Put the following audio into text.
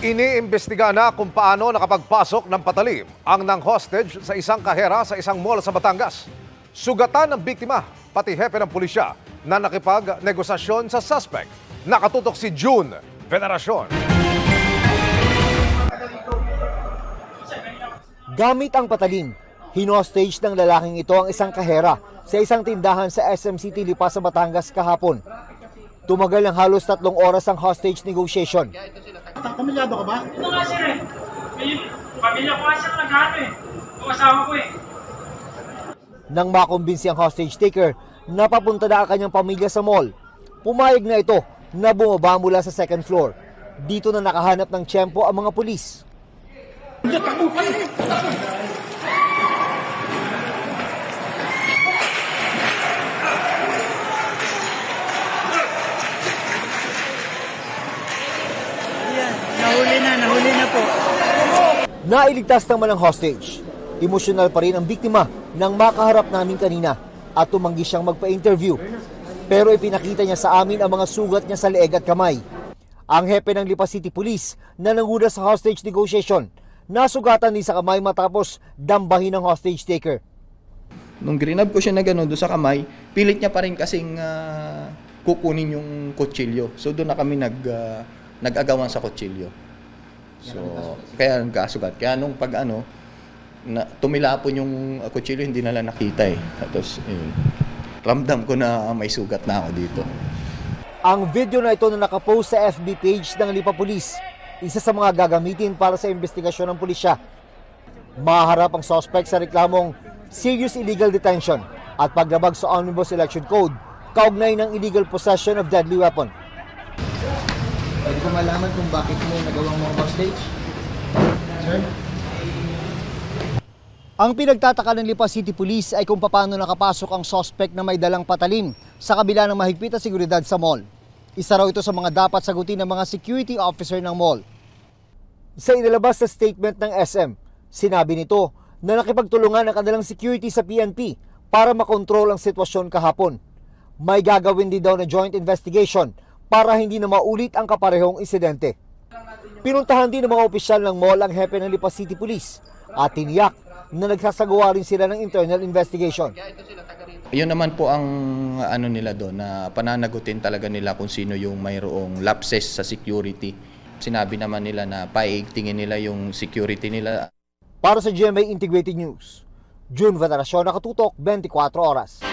Iniimbestiga na kung paano nakapagpasok ng patalim ang nang-hostage sa isang kahera sa isang mall sa Batangas. Sugatan ng biktima, pati hepe ng pulisya na nakipag-negosasyon sa suspect. Nakatutok si June Veneracion. Gamit ang patalim, hinostage ng lalaking ito ang isang kahera sa isang tindahan sa SM City Lipa sa Batangas kahapon. Tumagal ng halos 3 oras ang hostage negotiation. Pamilyado ka ba? Ito nga sir eh. Pamilya ko nga sir nag-ano eh. Yung asawa ko eh. Nang makumbinsi ang hostage taker, napapunta na ang kanyang pamilya sa mall. Pumayag na ito na bumaba mula sa second floor. Dito na nakahanap ng tiyempo ang mga pulis. Nahuli na po. Nailigtas naman ang hostage. Emosyonal pa rin ang biktima nang makaharap namin kanina at tumanggi siyang magpa-interview. Pero ipinakita niya sa amin ang mga sugat niya sa leeg at kamay. Ang hepe ng Lipa City Police na nanguna sa hostage negotiation, nasugatan din sa kamay matapos dambahin ng hostage taker. Nung grinab ko siya na gano'n doon sa kamay, pilit niya pa rin kasing kukunin yung kutsilyo. So doon na kami nag-agawan sa kutsilyo. So kaya nagkasugat. Kaya nung tumilapon yung kutsilyo, hindi na lang nakita eh. Tapos ramdam ko na may sugat na ako dito. Ang video na ito na nakapost sa FB page ng Lipa Police, isa sa mga gagamitin para sa investigasyon ng pulisya. Maharap ang suspect sa reklamong serious illegal detention at paglabag sa Omnibus Election Code, kaugnay ng illegal possession of deadly weapon. Pwede ko malaman kung bakit mo nagawang mga hostage? Sir? Ang pinagtataka ng Lipa City Police ay kung paano nakapasok ang suspect na may dalang patalim sa kabila ng mahigpit na seguridad sa mall. Isa raw ito sa mga dapat sagutin ng mga security officer ng mall. Sa inilabas na statement ng SM, sinabi nito na nakipagtulungan ang kanilang security sa PNP para makontrol ang sitwasyon kahapon. May gagawin din daw na joint investigation para hindi na maulit ang kaparehong insidente. Pinuntahan din ng mga opisyal ng mall ang hepe ng Lipa City Police at tiniyak na nagsasagawa rin sila ng internal investigation. Yun naman po ang nila doon, na pananagutin talaga nila kung sino yung mayroong lapses sa security. Sinabi naman nila na paigtingin nila yung security nila. Para sa GMA Integrated News, June Veneracion, nakatutok 24 oras.